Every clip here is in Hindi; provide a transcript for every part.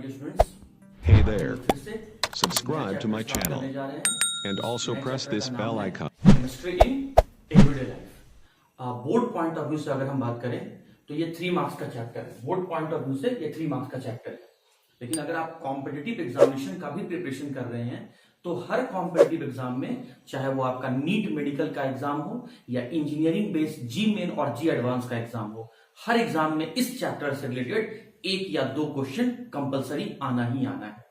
dear students. Hey there. फिर से Subscribe to my start channel करने जा रहे हैं। and also नए press chapter this का bell नाम है icon. Chemistry in Everyday Life. Board point of view से अगर हम बात करें तो ये 3 मार्क्स का चैप्टर है। बोर्ड पॉइंट ऑफ व्यू से ये 3 मार्क्स का चैप्टर है। लेकिन अगर आप कॉम्पिटिटिव एग्जामिनेशन का भी प्रिपरेशन कर रहे हैं तो हर कॉम्पिटिटिव एग्जाम में, चाहे वो आपका नीट मेडिकल का एग्जाम हो या इंजीनियरिंग बेस्ड जी मेन और जी एडवांस का एग्जाम हो, हर एग्जाम में इस चैप्टर से रिलेटेड 1 या 2 क्वेश्चन कंपलसरी आना ही आना है।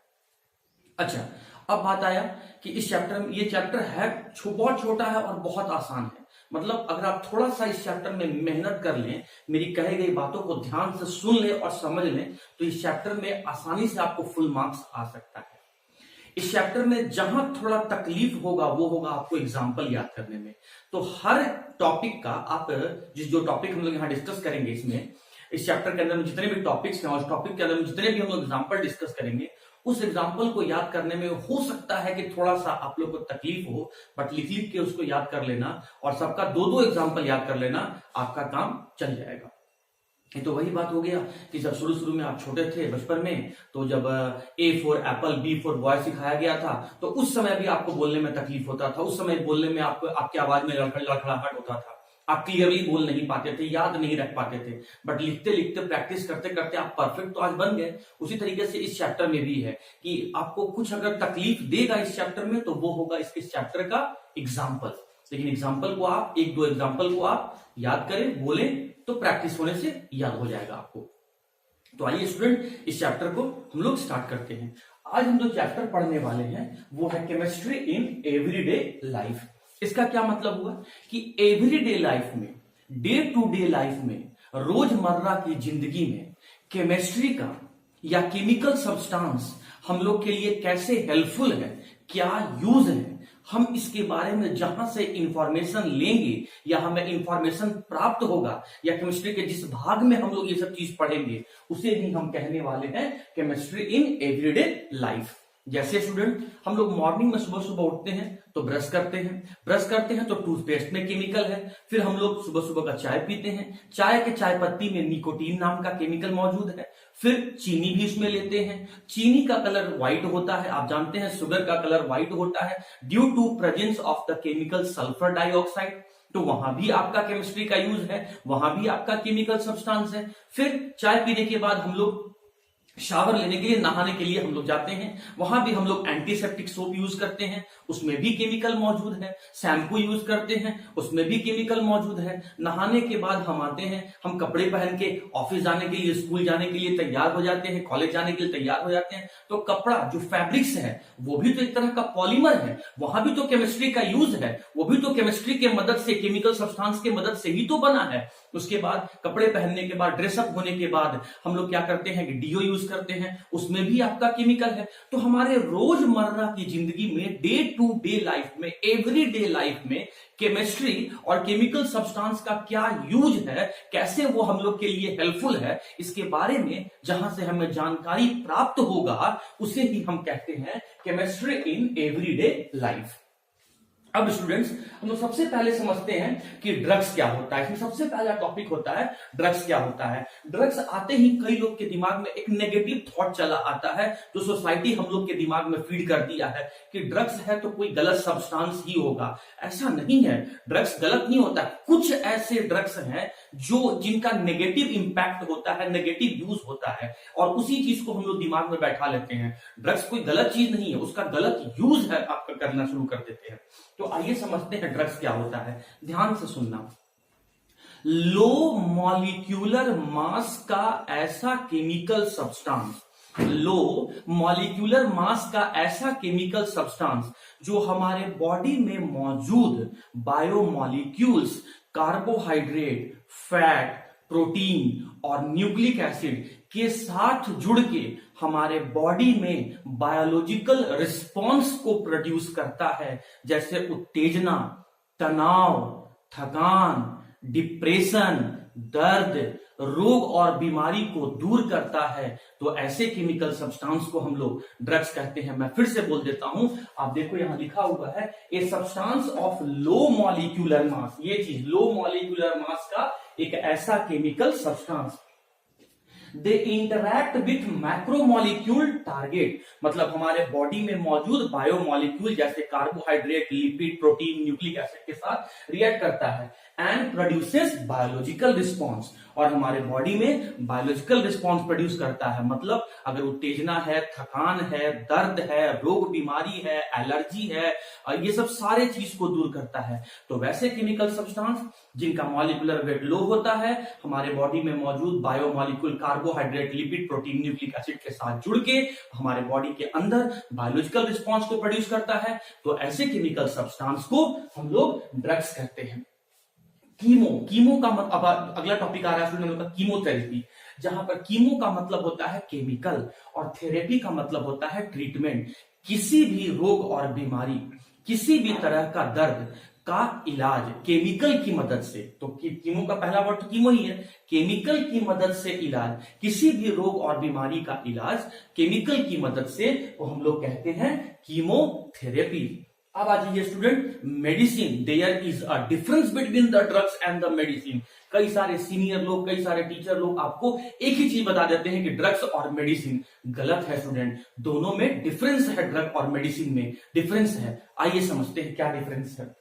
अच्छा, अब बात आया कि इस चैप्टर में, ये चैप्टर है बहुत छोटा है और बहुत आसान है। मतलब अगर आप थोड़ा सा इस चैप्टर में मेहनत कर लें, मेरी कही गई बातों को ध्यान से सुन लें और समझ लें, तो इस चैप्टर में आसानी से आपको फुल मार्क्स आ सकता है। इस चैप्टर में जहां थोड़ा तकलीफ होगा वो होगा आपको एग्जाम्पल याद करने में। तो हर टॉपिक का आप जो टॉपिक हम लोग यहाँ डिस्कस करेंगे, इसमें इस चैप्टर के अंदर में जितने भी टॉपिक्स हैं, उस टॉपिक के अंदर में जितने भी हम लोग एग्जाम्पल डिस्कस करेंगे, उस एग्जाम्पल को याद करने में हो सकता है कि थोड़ा सा आप लोग को तकलीफ हो, बट लिख के उसको याद कर लेना और सबका 2-2 एग्जाम्पल याद कर लेना, आपका काम चल जाएगा। ये तो वही बात हो गया कि जब शुरू में आप छोटे थे बचपन में, तो जब A for Apple, B for boy सिखाया गया था, तो उस समय भी आपको बोलने में तकलीफ होता था। उस समय बोलने में आपको आपकी आवाज में लड़खड़ाहट होता था, आप क्लियरली बोल नहीं पाते थे, याद नहीं रख पाते थे, बट लिखते लिखते प्रैक्टिस करते करते आप परफेक्ट तो आज बन गए। उसी तरीके से इस चैप्टर में भी है कि आपको कुछ अगर तकलीफ देगा इस चैप्टर में, तो वो होगा इस चैप्टर का एग्जाम्पल। लेकिन एग्जाम्पल को आप 1-2 एग्जाम्पल को आप याद करें, बोलें, तो प्रैक्टिस होने से याद हो जाएगा आपको। तो आइए स्टूडेंट, इस चैप्टर को हम लोग स्टार्ट करते हैं। आज हम जो चैप्टर पढ़ने वाले हैं वो है केमिस्ट्री इन एवरीडे लाइफ। इसका क्या मतलब हुआ कि एवरीडे लाइफ में, डे टू डे लाइफ में, रोजमर्रा की जिंदगी में केमिस्ट्री का या केमिकल सब्सटेंस हम लोग के लिए कैसे हेल्पफुल है, क्या यूज है, हम इसके बारे में जहां से इंफॉर्मेशन लेंगे या हमें इंफॉर्मेशन प्राप्त होगा, या केमिस्ट्री के जिस भाग में हम लोग ये सब चीज पढ़ेंगे, उसे भी हम कहने वाले हैं केमिस्ट्री इन एवरीडे लाइफ। जैसे स्टूडेंट, हम लोग मॉर्निंग में सुबह सुबह उठते हैं तो ब्रश करते हैं तो टूथपेस्ट में केमिकल है। फिर हम लोग सुबह सुबह का चाय पीते हैं, चाय के चाय पत्ती में निकोटीन नाम का केमिकल मौजूद है। फिर चीनी भी इसमें लेते हैं, चीनी का कलर व्हाइट होता है, आप जानते हैं शुगर का कलर व्हाइट होता है due to presence of the chemical sulphur dioxide. तो वहां भी आपका केमिस्ट्री का यूज है, वहां भी आपका केमिकल सब्सटेंस है। फिर चाय पीने के बाद हम लोग शावर लेने के लिए, नहाने के लिए हम लोग जाते हैं, वहां भी हम लोग एंटीसेप्टिक सोप यूज करते हैं, उसमें भी केमिकल मौजूद है। शैम्पू यूज करते हैं, उसमें भी केमिकल मौजूद है। नहाने के बाद हम आते हैं, हम कपड़े पहन के ऑफिस जाने के लिए, स्कूल जाने के लिए तैयार हो जाते हैं, कॉलेज जाने के लिए तैयार हो जाते हैं। तो कपड़ा जो फैब्रिक्स है वो भी तो एक तरह का पॉलीमर है, वहां भी तो केमिस्ट्री का यूज है, वो भी तो केमिस्ट्री के मदद से, केमिकल सब्सटेंस के मदद से ही तो बना है। उसके बाद कपड़े पहनने के बाद, ड्रेसअप होने के बाद हम लोग क्या करते हैं कि डीओ यूज करते हैं, उसमें भी आपका केमिकल है। तो हमारे रोजमर्रा की जिंदगी में, डे टू डे लाइफ में, एवरी डे लाइफ में केमिस्ट्री और केमिकल सब्सटेंस का क्या यूज है, कैसे वो हम लोग के लिए हेल्पफुल है, इसके बारे में जहां से हमें जानकारी प्राप्त होगा, उसे ही हम कहते हैं केमिस्ट्री इन एवरीडे लाइफ। अब स्टूडेंट्स, हम लोग सबसे पहले समझते हैं कि ड्रग्स क्या होता है। सबसे पहला टॉपिक होता है ड्रग्स क्या होता है। ड्रग्स आते ही कई लोग के दिमाग में एक नेगेटिव थॉट चला आता है, जो सोसाइटी हम लोग के दिमाग में फीड कर दिया है कि ड्रग्स है तो कोई गलत सब्सटेंस ही होगा। ऐसा नहीं है, ड्रग्स गलत नहीं होता। कुछ ऐसे ड्रग्स हैं जो जिनका नेगेटिव इंपैक्ट होता है, नेगेटिव यूज होता है, और उसी चीज को हम लोग दिमाग में बैठा लेते हैं। ड्रग्स कोई गलत चीज नहीं है, उसका गलत यूज है, आपका करना शुरू कर देते हैं। तो आइए समझते हैं ड्रग्स क्या होता है। ध्यान से सुनना। लो मॉलिक्यूलर मास का ऐसा chemical substance, low molecular mass का ऐसा केमिकल सब्सटेंस जो हमारे बॉडी में मौजूद बायोमॉलिक्यूल्स, कार्बोहाइड्रेट, फैट, प्रोटीन और न्यूक्लिक एसिड के साथ जुड़ के हमारे बॉडी में बायोलॉजिकल रिस्पॉन्स को प्रोड्यूस करता है, जैसे उत्तेजना, तनाव, थकान, डिप्रेशन, दर्द, रोग और बीमारी को दूर करता है। तो ऐसे केमिकल सब्सटेंस को हम लोग ड्रग्स कहते हैं। मैं फिर से बोल देता हूं, आप देखो यहां लिखा हुआ है a substance of low molecular mass. ये चीज लो मॉलिक्यूलर मास का एक ऐसा chemical substance they interact with macromolecule target, मतलब हमारे बॉडी में मौजूद बायोमोलिक्यूल जैसे carbohydrate, lipid, protein, nucleic acid के साथ रिएक्ट करता है एंड प्रोड्यूसेस बायोलॉजिकल रिस्पॉन्स, और हमारे बॉडी में बायोलॉजिकल रिस्पॉन्स प्रोड्यूस करता है। मतलब अगर उत्तेजना है, थकान है, दर्द है, रोग बीमारी है, एलर्जी है, ये सब सारे चीज को दूर करता है। तो वैसे केमिकल सब्सटेंस जिनका मॉलिक्यूलर वेट लो होता है, हमारे बॉडी में मौजूद biomolecule carbohydrate, lipid, protein, nucleic acid के साथ जुड़ के हमारे बॉडी के अंदर बायोलॉजिकल रिस्पॉन्स को प्रोड्यूस करता है, तो ऐसे केमिकल सब्सटेंस को हम लोग ड्रग्स कहते हैं। कीमो का मतलब, अब अगला टॉपिक आ रहा है स्टूडेंट का कीमोथेरेपी, जहां पर कीमो का मतलब होता है केमिकल और थेरेपी का मतलब होता है ट्रीटमेंट। किसी भी रोग और बीमारी, किसी भी तरह का दर्द का इलाज केमिकल की मदद से, तो कीमो का पहला वर्ड तो कीमो ही है, केमिकल की मदद से इलाज, किसी भी रोग और बीमारी का इलाज केमिकल की मदद से, वो हम लोग कहते हैं कीमोथेरेपी। अब आ जाइए student, medicine, there is a difference between the drugs and the medicine. कई सारे सीनियर लोग, कई सारे टीचर लोग आपको एक ही चीज बता देते हैं कि ड्रग्स और मेडिसिन। गलत है स्टूडेंट, दोनों में डिफरेंस है, ड्रग और मेडिसिन में डिफरेंस है। आइए समझते हैं क्या डिफरेंस है।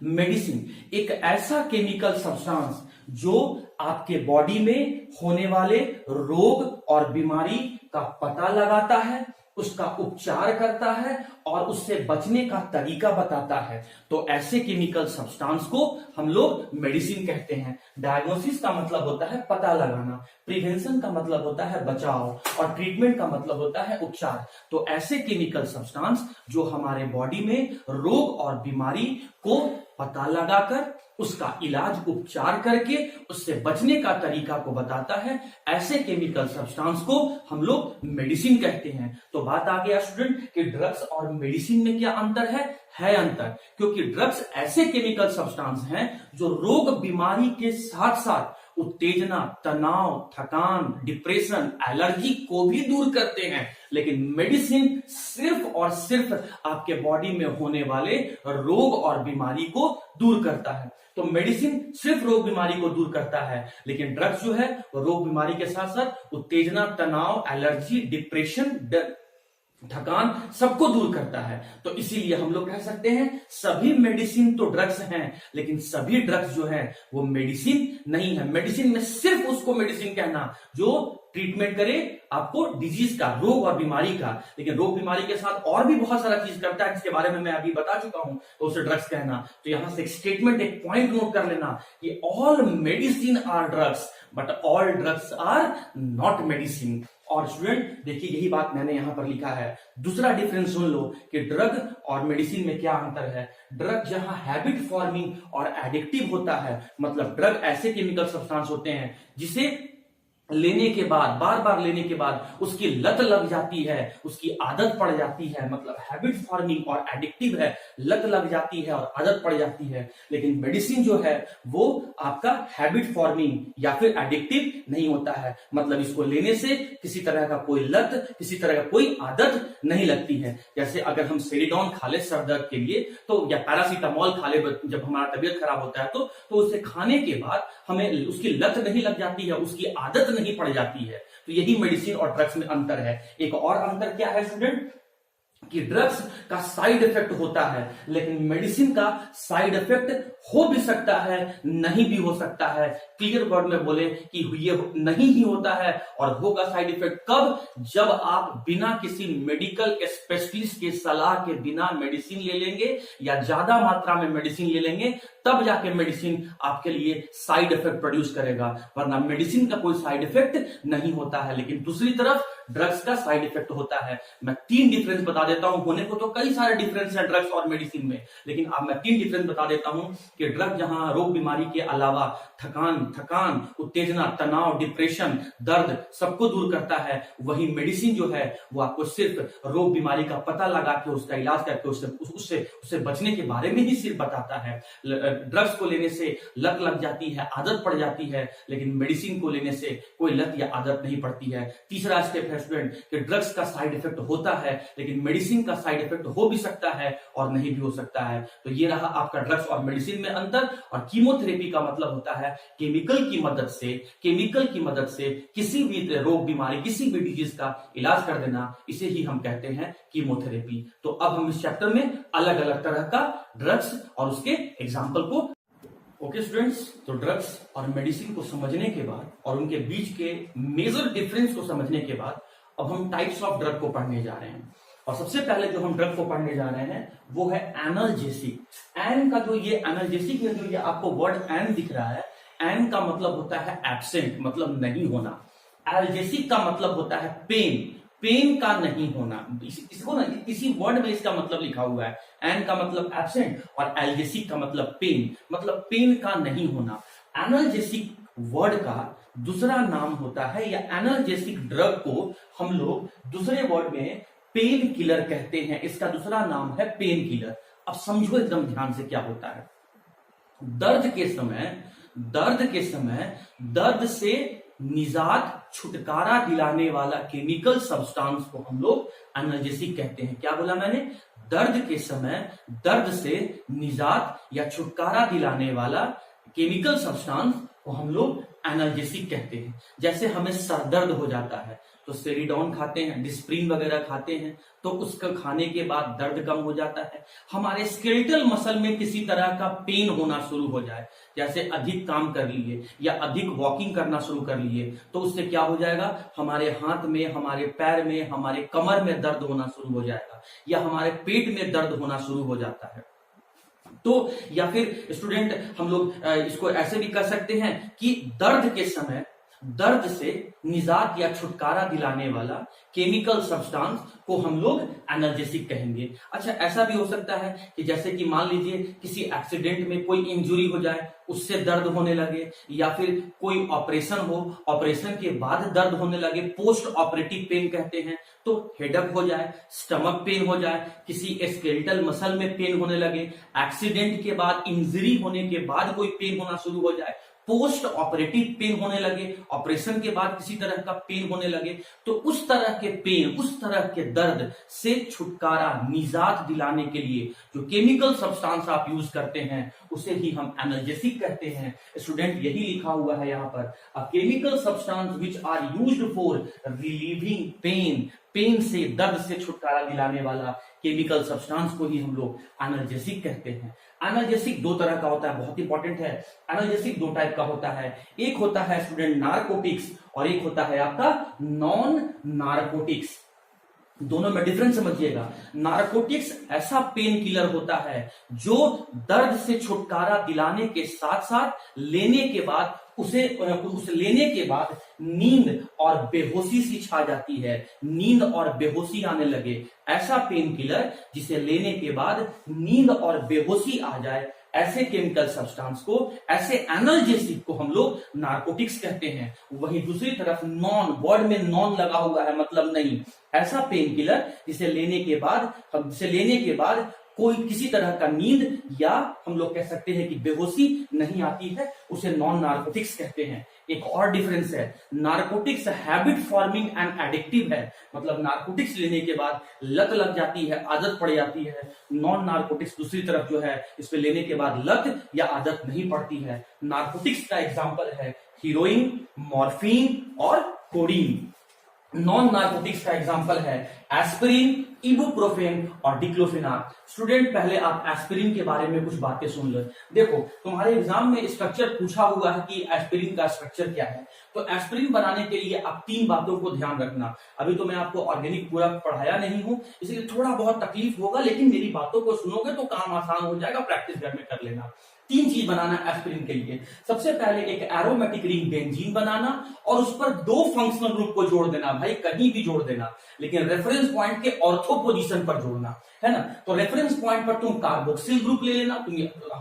मेडिसिन एक ऐसा केमिकल सब्सटेंस जो आपके बॉडी में होने वाले रोग और बीमारी का पता लगाता है, उसका उपचार करता है और उससे बचने का तरीका बताता है। तो ऐसे केमिकल सब्सटेंस को हम लोग मेडिसिन कहते हैं। डायग्नोसिस का मतलब होता है पता लगाना, प्रिवेंशन का मतलब होता है बचाव, और ट्रीटमेंट का मतलब होता है उपचार। तो ऐसे केमिकल सब्सटेंस जो हमारे बॉडी में रोग और बीमारी को पता लगाकर, उसका इलाज उपचार करके, उससे बचने का तरीका को बताता है, ऐसे केमिकल सब्सटेंस को हम लोग मेडिसिन कहते हैं। तो बात आ गया स्टूडेंट कि ड्रग्स और मेडिसिन में क्या अंतर है अंतर, क्योंकि ड्रग्स ऐसे केमिकल सब्सटेंस हैं जो रोग बीमारी के साथ साथ उत्तेजना, तनाव, थकान, डिप्रेशन, एलर्जी को भी दूर करते हैं। लेकिन मेडिसिन सिर्फ और सिर्फ आपके बॉडी में होने वाले रोग और बीमारी को दूर करता है। तो मेडिसिन सिर्फ रोग बीमारी को दूर करता है, लेकिन ड्रग्स जो है वो रोग बीमारी के साथ साथ उत्तेजना, तनाव, एलर्जी, डिप्रेशन, थकान सबको दूर करता है। तो इसीलिए हम लोग कह सकते हैं सभी मेडिसिन तो ड्रग्स हैं, लेकिन सभी ड्रग्स जो है वो मेडिसिन नहीं है। मेडिसिन में सिर्फ उसको मेडिसिन कहना जो ट्रीटमेंट करे आपको डिजीज का, रोग और बीमारी का, लेकिन रोग बीमारी के साथ और भी बहुत सारा चीज करता है जिसके बारे में मैं अभी बता चुका हूं, तो उसे ड्रग्स कहना। तो यहां से एक स्टेटमेंट, एक पॉइंट नोट कर लेना कि all medicine are drugs but all drugs are not medicine. और स्टूडेंट देखिए यही बात मैंने यहां पर लिखा है। दूसरा डिफरेंस सुन लो कि ड्रग और मेडिसिन में क्या अंतर है। ड्रग जहां हैबिट फॉर्मिंग और एडिक्टिव होता है, मतलब ड्रग ऐसे केमिकल सब्सटेंस होते हैं जिसे लेने के बाद, बार बार लेने के बाद उसकी लत लग जाती है, उसकी आदत पड़ जाती है, मतलब हैबिट फॉर्मिंग और एडिक्टिव है, लत लग जाती है और आदत पड़ जाती है। लेकिन मेडिसिन जो है वो आपका हैबिट फॉर्मिंग या फिर एडिक्टिव नहीं होता है, मतलब इसको लेने से किसी तरह का कोई लत, किसी तरह का कोई आदत नहीं लगती है। जैसे अगर हम सेरिडॉन खा ले सर दर्द के लिए, तो या पैरासीटामोल खा ले जब हमारा तबीयत खराब होता है, तो उसे खाने के बाद हमें उसकी लत नहीं लग जाती है, उसकी आदत नहीं पड़ जाती है। तो यही मेडिसिन और ड्रग्स में अंतर है। एक और अंतर क्या है स्टूडेंट कि ड्रग्स का साइड इफेक्ट होता है, लेकिन मेडिसिन का साइड इफेक्ट हो भी सकता है, नहीं भी हो सकता है। क्लियर वर्ड में बोले कि ये नहीं ही होता है, और होगा साइड इफेक्ट कब, जब आप बिना किसी मेडिकल स्पेशलिस्ट के सलाह के बिना मेडिसिन ले लेंगे या ज्यादा मात्रा में मेडिसिन ले लेंगे, तब जाके मेडिसिन आपके लिए साइड इफेक्ट प्रोड्यूस करेगा, वरना मेडिसिन का कोई साइड इफेक्ट नहीं होता है। लेकिन दूसरी तरफ ड्रग्स का साइड इफेक्ट होता है। मैं 3 डिफरेंस बता देता हूं, होने को तो कई सारे डिफरेंस है ड्रग्स और मेडिसिन में, लेकिन अब मैं 3 डिफरेंस बता देता हूं कि ड्रग जहां रोग बीमारी के अलावा थकान, उत्तेजना, तनाव, डिप्रेशन, दर्द सबको दूर करता है, वही मेडिसिन जो है वो आपको सिर्फ रोग बीमारी का पता लगा के उसका इलाज करके उससे बचने के बारे में ही सिर्फ बताता है। ड्रग्स को लेने से लत लग जाती है, आदत पड़ जाती है, लेकिन मेडिसिन को लेने से कोई लत या आदत नहीं पड़ती है। तीसरा स्टेप है स्टूडेंट कि ड्रग्स का साइड इफेक्ट होता है, लेकिन मेडिसिन मेडिसिन का साइड इफेक्ट हो भी सकता है और नहीं भी हो सकता है। तो ये रहा आपका ड्रग्स और मेडिसिन में अंतर। और कीमोथेरेपी का मतलब होता है केमिकल की मदद से किसी भी रोग बीमारी, किसी भी डिजीज का इलाज कर देना, इसे ही हम कहते हैं कीमोथेरेपी। तो अब हम इस चैप्टर में अलग अलग तरह का ड्रग्स और उसके एग्जाम्पल को ओके स्टूडेंट्स, तो ड्रग्स और मेडिसिन को समझने के बाद और उनके बीच के मेजर डिफरेंस को समझने के बाद अब हम टाइप्स ऑफ ड्रग को पढ़ने जा रहे हैं। और सबसे पहले जो हम ड्रग को पढ़ने जा रहे हैं वो है एनाल्जेसिक। एन का जो ये एनाल्जेसिक है, जो ये आपको वर्ड एन दिख रहा है, एन का मतलब होता है एब्सेंट, मतलब नहीं होना। एल्जेसिक का मतलब होता है पेन का नहीं होना। इसको ना इसी वर्ड में इसका मतलब लिखा हुआ है। एन का मतलब एब्सेंट और एल्जेसिक का मतलब पेन का नहीं होना। एनाल्जेसिक वर्ड का दूसरा नाम होता है, या एनाल्जेसिक ड्रग को हम लोग दूसरे वर्ड में पेन किलर कहते हैं। इसका दूसरा नाम है पेन किलर। अब समझो एकदम ध्यान से क्या होता है। दर्द के समय दर्द से निजात, छुटकारा दिलाने वाला केमिकल सब्सटेंस को हम लोग एनाल्जेसिक कहते हैं। क्या बोला मैंने? दर्द के समय दर्द से निजात या छुटकारा दिलाने वाला केमिकल सब्सटेंस को हम लोग एनाल्जेसिक कहते हैं। जैसे हमें सरदर्द हो जाता है तो सेरिडॉन खाते हैं, डिस्प्रिन वगैरह खाते हैं, तो उसका खाने के बाद दर्द कम हो जाता है। हमारे स्केलेटल मसल में किसी तरह का पेन होना शुरू हो जाए, जैसे अधिक काम कर लिए या अधिक वॉकिंग करना शुरू कर लिए, तो उससे क्या हो जाएगा, हमारे हाथ में, हमारे पैर में, हमारे कमर में दर्द होना शुरू हो जाएगा, या हमारे पेट में दर्द होना शुरू हो जाता है। तो या फिर स्टूडेंट हम लोग इसको ऐसे भी कर सकते हैं कि दर्द के समय दर्द से निजात या छुटकारा दिलाने वाला केमिकल सब्सटेंस को हम लोग एनाल्जेसिक कहेंगे। अच्छा, ऐसा भी हो सकता है कि जैसे कि मान लीजिए किसी एक्सीडेंट में कोई इंजुरी हो जाए, उससे दर्द होने लगे, या फिर कोई ऑपरेशन हो, ऑपरेशन के बाद दर्द होने लगे, पोस्ट ऑपरेटिव पेन कहते हैं। तो हेडेक हो जाए, स्टमक पेन हो जाए, किसी स्केलेटल मसल में पेन होने लगे, एक्सीडेंट के बाद, इंजरी होने के बाद कोई पेन होना शुरू हो जाए, पोस्ट ऑपरेटिव पेन होने लगे, ऑपरेशन के बाद किसी तरह का पेन होने लगे, तो उस तरह के पेन, उस तरह के दर्द से छुटकारा, निजात दिलाने के लिए जो केमिकल सब्सटेंस आप यूज करते हैं उसे ही हम एनाल्जेसिक कहते हैं। स्टूडेंट यही लिखा हुआ है यहाँ पर, a chemical substance which are used for relieving pain से, दर्द से छुटकारा दिलाने वाला केमिकल सब्सटेंस को ही हम लोग एनाल्जेसिक कहते हैं। एनाल्जेसिक दो तरह का होता है, बहुत इंपॉर्टेंट है। एनाल्जेसिक दो टाइप का होता है, एक होता है स्टूडेंट नारकोटिक्स और एक होता है आपका नॉन नारकोटिक्स। दोनों में डिफरेंस समझिएगा। नारकोटिक्स ऐसा पेन किलर होता है जो दर्द से छुटकारा दिलाने के साथ साथ लेने के बाद उसे लेने के बाद नींद और बेहोशी सी छा जाती है, नींद और बेहोशी आने लगे, ऐसा पेन किलर जिसे लेने के बाद नींद और बेहोशी आ जाए, ऐसे केमिकल सब्सटेंस को, ऐसे एनाल्जेसिक को हम लोग नारकोटिक्स कहते हैं। वहीं दूसरी तरफ नॉन, वर्ड में नॉन लगा हुआ है, मतलब नहीं, ऐसा पेन किलर जिसे लेने के बाद कोई किसी तरह का नींद या हम लोग कह सकते हैं कि बेहोशी नहीं आती है, उसे नॉन नारकोटिक्स कहते हैं। एक और डिफरेंस है, narcotics habit forming and addictive है, मतलब नारकोटिक्स लेने के बाद लत लग जाती है, आदत पड़ जाती है। नॉन नारकोटिक्स दूसरी तरफ जो है, इसमें लेने के बाद लत या आदत नहीं पड़ती है। नारकोटिक्स का एग्जाम्पल है हीरोइन, मॉर्फिन और कोडीन। नॉन नारकोटिक्स का एग्जांपल है एस्पिरिन, इबुप्रोफेन और डिक्लोफेनाक। स्टूडेंट पहले आप एस्पिरिन के बारे में कुछ बातें सुन लो। देखो, तुम्हारे एग्जाम में स्ट्रक्चर पूछा हुआ है कि एस्पिरिन का स्ट्रक्चर क्या है। तो एस्पिरिन बनाने के लिए आप तीन बातों को ध्यान रखना। अभी तो मैं आपको ऑर्गेनिक पूरा पढ़ाया नहीं हूं, इसलिए थोड़ा बहुत तकलीफ होगा, लेकिन मेरी बातों को सुनोगे तो काम आसान हो जाएगा, प्रैक्टिस घर में कर लेना। तीन चीज बनाना एस्पिरिन के लिए। सबसे पहले एक एरोमेटिक रिंग बेंजीन बनाना और उस पर दो फंक्शनल ग्रुप को जोड़ देना, भाई कहीं भी जोड़ देना, लेकिन रेफरेंस पॉइंट के ऑर्थो पोजीशन पर जोड़ना है ना। तो रेफरेंस पॉइंट पर तुम कार्बोक्सिल ग्रुप ले लेना,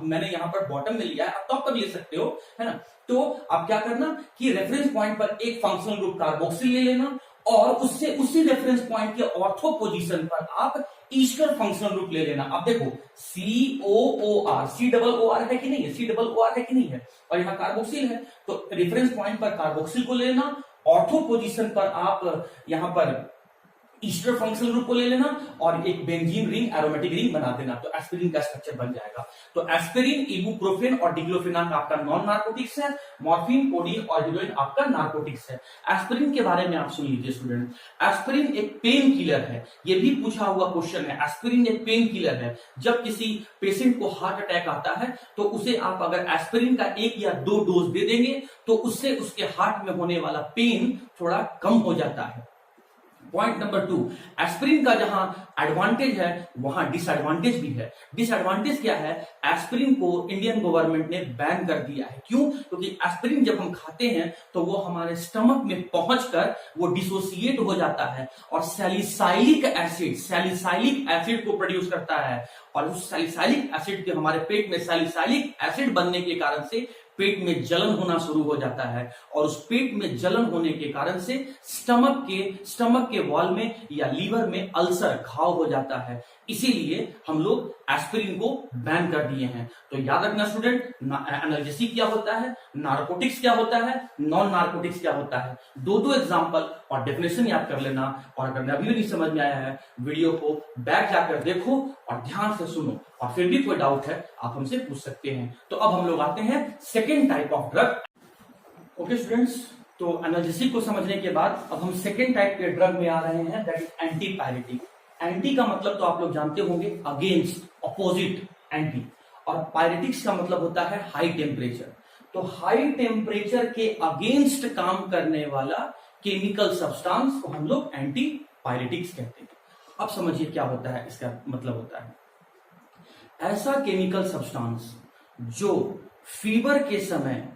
मैंने यहाँ पर बॉटम में लिया है, आप टॉप पर ले सकते हो, है ना। तो आप क्या करना कि रेफरेंस पॉइंट पर एक फंक्शनल ग्रुप कार्बोक्सिल ले लेना और उससे उसी रेफरेंस पॉइंट के ऑर्थो पोजीशन पर आप ईस्टर फंक्शनल ग्रुप ले लेना। अब देखो COOR, COOR है कि नहीं है, COOR है कि नहीं है, और यहाँ कार्बोक्सिल है, तो रेफरेंस पॉइंट पर कार्बोक्सिल को लेना, ऑर्थो पोजीशन पर आप यहाँ पर ईस्टर फंक्शनल ग्रुप को ले लेना और एक बेंजीन रिंग एरोमेटिक रिंग बना देना, तो एस्पिरिन का स्ट्रक्चर बन जाएगा। तो एस्पिरिन, इबुप्रोफेन और डिक्लोफेनाक आपका नॉन नार्कोटिक्स है, मॉर्फिन, कोडीन और हेरोइन आपका नार्कोटिक्स है। एस्पिरिन के बारे में आप सुन लीजिए स्टूडेंट, एस्पिरिन एक पेन किलर है, ये भी पूछा हुआ क्वेश्चन है। एस्पिरिन एक पेन किलर है। जब किसी पेशेंट को हार्ट अटैक आता है तो उसे आप अगर एस्पिरिन का 1 या 2 डोज दे देंगे तो उससे उसके हार्ट में होने वाला पेन थोड़ा कम हो जाता है। पॉइंट नंबर 2, एस्पिरिन का जहां एडवांटेज है वहां डिसएडवांटेज भी है। डिसएडवांटेज क्या है? एस्पिरिन को इंडियन गवर्नमेंट ने बैन कर दिया है। क्यों? क्योंकि एस्पिरिन जब हम खाते हैं तो वो हमारे स्टमक में पहुंचकर वो डिसोसिएट हो जाता है और सैलिसाइलिक एसिड को प्रोड्यूस करता है, और उस सैलिसाइलिक एसिड के हमारे पेट में सैलिसाइलिक एसिड बनने के कारण से पेट में जलन होना शुरू हो जाता है, और उस पेट में जलन होने के कारण से स्टमक के वॉल में या लीवर में अल्सर, घाव हो जाता है। इसीलिए हम लोग एस्पिरिन को बैन कर दिए हैं। तो याद रखना स्टूडेंट, एनाल्जेसिक क्या होता है, नार्कोटिक्स क्या होता है, नॉन नार्कोटिक्स क्या होता है, दो एग्जांपल और डेफिनेशन याद कर लेना। और अगर अभी भी नहीं समझ में आया है, वीडियो को बैक जाकर देखो और ध्यान से सुनो, और फिर भी कोई डाउट है आप हमसे पूछ सकते हैं। तो अब हम लोग आते हैं second type of drug. Okay students, तो एनाल्जेसिक को समझने के बाद अब हम सेकेंड टाइप के ड्रग में आ रहे हैं, दैट इज एंटीपायरेटिक। एंटी का मतलब तो आप लोग जानते होंगे, अगेंस्ट, अपोजिट, एंटी। और पायरेटिक्स का मतलब होता है हाई टेम्परेचर। तो हाई टेम्परेचर के अगेंस्ट काम करने वाला केमिकल सब्सटेंस को हम लोग एंटीपायरेटिक्स कहते हैं। अब समझिए क्या होता है, इसका मतलब होता है ऐसा केमिकल सब्सटेंस जो फीवर के समय,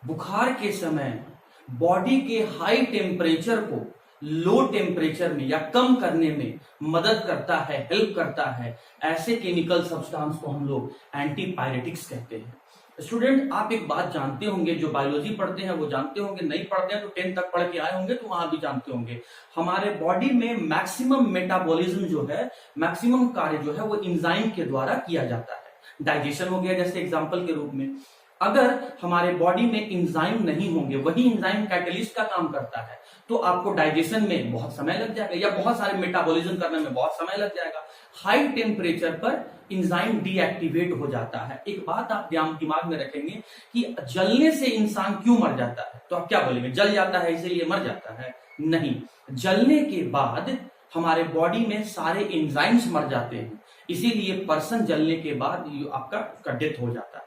बुखार के समय बॉडी के हाई टेम्परेचर को लो टेम्परेचर में या कम करने में मदद करता है, हेल्प करता है, ऐसे केमिकल सब्सटेंस को हम लोग एंटीपायरेटिक्स कहते हैं। स्टूडेंट, आप एक बात जानते होंगे, जो बायोलॉजी पढ़ते हैं वो जानते होंगे, नहीं पढ़ते हैं तो 10 तक पढ़ के आए होंगे तो वहां भी जानते होंगे। हमारे बॉडी में मैक्सिमम मेटाबॉलिज्म जो है, मैक्सिमम कार्य जो है वो एंजाइम के द्वारा किया जाता है। डाइजेशन हो गया जैसे एग्जांपल के रूप में। अगर हमारे बॉडी में एंजाइम नहीं होंगे, वही एंजाइम कैटलिस्ट का काम करता है, तो आपको डाइजेशन में बहुत समय लग जाएगा या बहुत सारे मेटाबॉलिज्म करने में बहुत समय लग जाएगा। हाई टेम्परेचर पर एंजाइम डीएक्टिवेट हो जाता है। एक बात आप दिमाग में रखेंगे कि जलने से इंसान क्यों मर जाता है, तो आप क्या बोलेंगे, जल जाता है इसीलिए मर जाता है? नहीं, जलने के बाद हमारे बॉडी में सारे एंजाइम्स मर जाते हैं, इसीलिए पर्सन जलने के बाद आपका डेथ हो जाता है।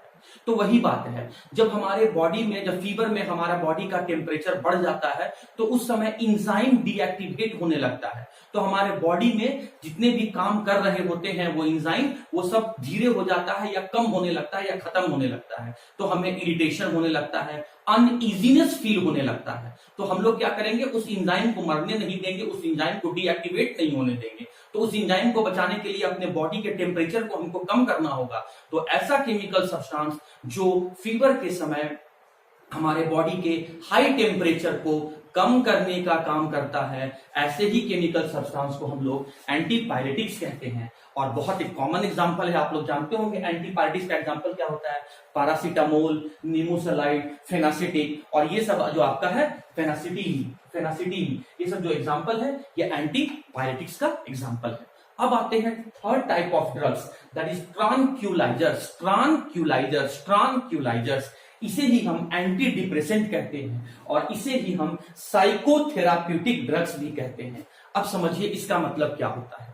तो वही बात है, जब हमारे बॉडी में, जब फीवर में हमारा बॉडी का टेम्परेचर बढ़ जाता है तो उस समय एंजाइम डीएक्टिवेट होने लगता है। तो हमारे बॉडी में जितने भी काम कर रहे होते हैं वो एंजाइम, वो सब धीरे हो जाता है या कम होने लगता है या खत्म होने लगता है। तो हमें इरिटेशन होने लगता है, अनइजीनेस फील होने लगता है। तो हम लोग क्या करेंगे, उस एंजाइम को मरने नहीं देंगे, उस एंजाइम को डीएक्टिवेट नहीं होने देंगे। तो उस एंजाइम को बचाने के लिए अपने बॉडी के टेम्परेचर को हमको कम करना होगा। तो ऐसा केमिकल सब्सटेंस जो फीवर के समय हमारे बॉडी के हाई टेम्परेचर को कम करने का काम करता है, ऐसे ही केमिकल सब्सटेंस को हम लोग एंटीपायरेटिक्स कहते हैं। और बहुत एक कॉमन एग्जांपल है, आप लोग जानते होंगे एंटीपायरेटिक्स का एग्जांपल क्या होता है, पैरासीटामोल, निमोसलाइड, फेनासिटिक, और ये सब जो आपका है फेनासिटीन, ये सब जो एग्जांपल है ये एंटीपायरेटिक्स का एग्जांपल है। अब आते हैं third type of drugs, that is tranquillisers. इसे ही हम एंटी डिप्रेसेंट कहते हैं और इसे ही हम साइकोथेराप्यूटिक ड्रग्स भी कहते हैं। अब समझिए इसका मतलब क्या होता है।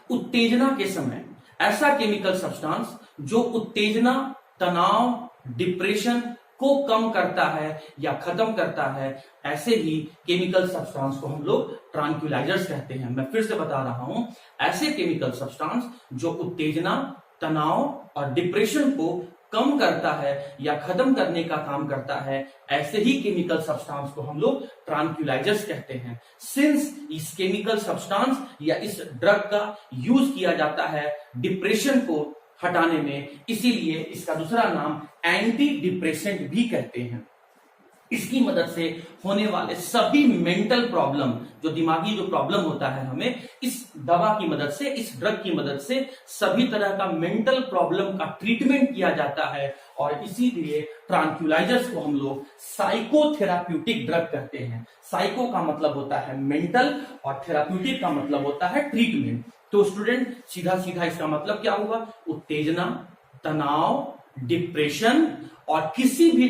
उत्तेजना के समय ऐसा केमिकल सब्सटेंस जो उत्तेजना, तनाव, डिप्रेशन को कम करता है या खत्म करता है, ऐसे ही केमिकल सब्सटेंस को हम लोग ट्रांक्यूलाइजर्स कहते हैं। मैं फिर से बता रहा हूं, ऐसे केमिकल सब्सटेंस जो उत्तेजना, तनाव और डिप्रेशन को कम करता है या खत्म करने का काम करता है, ऐसे ही केमिकल सब्सटेंस को हम लोग ट्रांक्यूलाइजर्स कहते हैं। सिंस इस केमिकल सब्सटेंस या इस ड्रग का यूज किया जाता है डिप्रेशन को हटाने में, इसीलिए इसका दूसरा नाम एंटी डिप्रेसेंट भी कहते हैं। इसकी मदद से होने वाले सभी मेंटल प्रॉब्लम, जो दिमागी जो प्रॉब्लम होता है, हमें इस दवा की मदद से, इस ड्रग की मदद से सभी तरह का मेंटल प्रॉब्लम का ट्रीटमेंट किया जाता है। और इसीलिए ट्रांक्यूलाइजर्स को हम लोग साइकोथेराप्यूटिक ड्रग कहते हैं। साइको का मतलब होता है मेंटल और थेराप्यूटिक का मतलब होता है ट्रीटमेंट। तो स्टूडेंट सीधा सीधा इसका मतलब क्या हुआ? उत्तेजना, तनाव, डिप्रेशन और किसी भी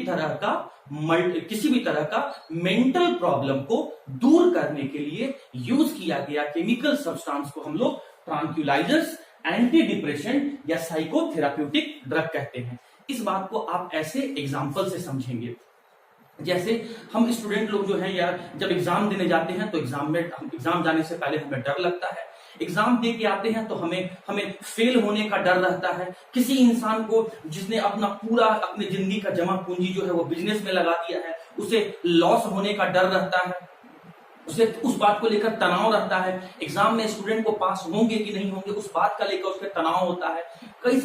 तरह का मेंटल प्रॉब्लम को दूर करने के लिए यूज किया गया केमिकल सब्सटेंस को हम लोग ट्रांक्यूलाइजर्स, एंटी डिप्रेशन या साइकोथेराप्यूटिक ड्रग कहते हैं। इस बात को आप ऐसे एग्जाम्पल से समझेंगे, जैसे हम स्टूडेंट लोग जो है यार, जब एग्जाम देने जाते हैं तो एग्जाम जाने से पहले हमें डर लगता है। एग्जाम दे के आते हैं तो हमें फेल होने का डर रहता है। किसी इंसान को जिसने अपनी जिंदगी का जमा पूंजी जो है वो बिजनेस में लगा दिया है, उसे लॉस होने का डर रहता है, उसे उस बात को लेकर तनाव रहता है। एग्जाम में स्टूडेंट को पास होंगे कि नहीं होंगे, उस बात का लेकर उसके तनाव होता है। कई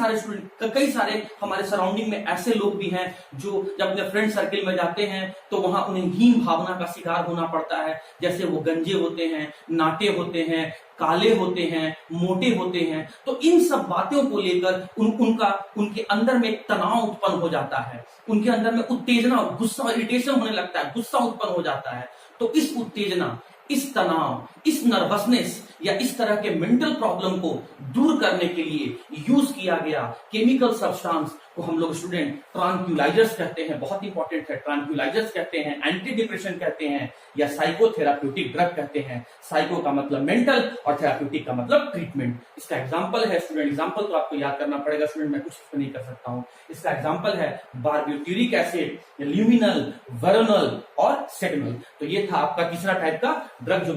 सारे हमारे सराउंडिंग में ऐसे लोग भी हैं जो जब अपने फ्रेंड सर्किल में जाते हैं तो वहां उन्हें हीन भावना का शिकार होना पड़ता है। जैसे वो गंजे होते हैं, नाटे होते हैं, काले होते हैं, मोटे होते हैं। तो इन सब बातों को लेकर उनके अंदर में एक तनाव उत्पन्न हो जाता है, उनके अंदर में उत्तेजना, गुस्सा, इरिटेशन होने लगता है, गुस्सा उत्पन्न हो जाता है। तो इस उत्तेजना, इस तनाव, इस नर्वसनेस या इस तरह के मेंटल प्रॉब्लम को दूर करने के लिए यूज किया गया केमिकल सब्सटेंस को हम लोग स्टूडेंट ट्रांक्यूलाइजर्स कहते हैं। बहुत इंपॉर्टेंट है, ट्रांक्यूलाइजर्स कहते हैं, एंटी डिप्रेशन कहते हैं या साइकोथेराप्यूटिक ड्रग कहते हैं। साइको का मतलब मेंटल और थेराप्यूटिक का मतलब ट्रीटमेंट। इसका एग्जांपल है स्टूडेंट, एग्जांपल तो आपको याद करना पड़ेगा स्टूडेंट, मैं कुछ नहीं कर सकता हूं। इसका एग्जांपल है बारबिट्यूरिक एसिड, ल्यूमिनल, वेरोनल और सेटनल। तो ये था आपका तीसरा टाइप का ड्रग। जो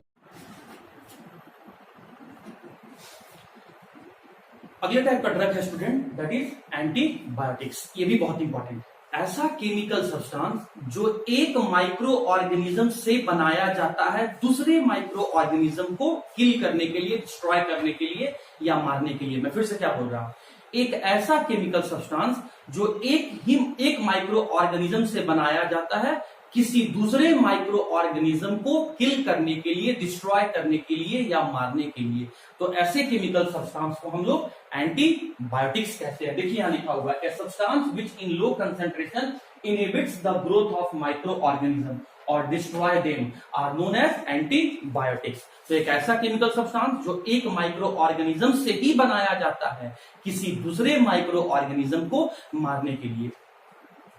अगले टाइप का ड्रग है स्टूडेंट, दैट इज एंटीबायोटिक्स। ये भी बहुत इंपॉर्टेंट, ऐसा केमिकल सब्सटेंस जो एक माइक्रो ऑर्गेनिज्म से बनाया जाता है दूसरे माइक्रो ऑर्गेनिज्म को किल करने के लिए, डिस्ट्रॉय करने के लिए या मारने के लिए। मैं फिर से क्या बोल रहा हूं, एक ऐसा केमिकल सब्सटेंस जो एक माइक्रो ऑर्गेनिज्म से बनाया जाता है किसी दूसरे माइक्रो ऑर्गेनिज्म को किल करने के लिए, डिस्ट्रॉय करने के लिए या मारने के लिए। तो ऐसे केमिकल सब्सटेंस को हम लोग एंटीबायोटिक्स कहते हैं। देखिए यहां लिखा हुआ है, a substance which in low concentration inhibits the growth of micro organism और destroy them are known as antibiotics. तो एक ऐसा केमिकल सब्सटेंस जो एक माइक्रो ऑर्गेनिज्म से ही बनाया जाता है किसी दूसरे माइक्रो ऑर्गेनिज्म को मारने के लिए।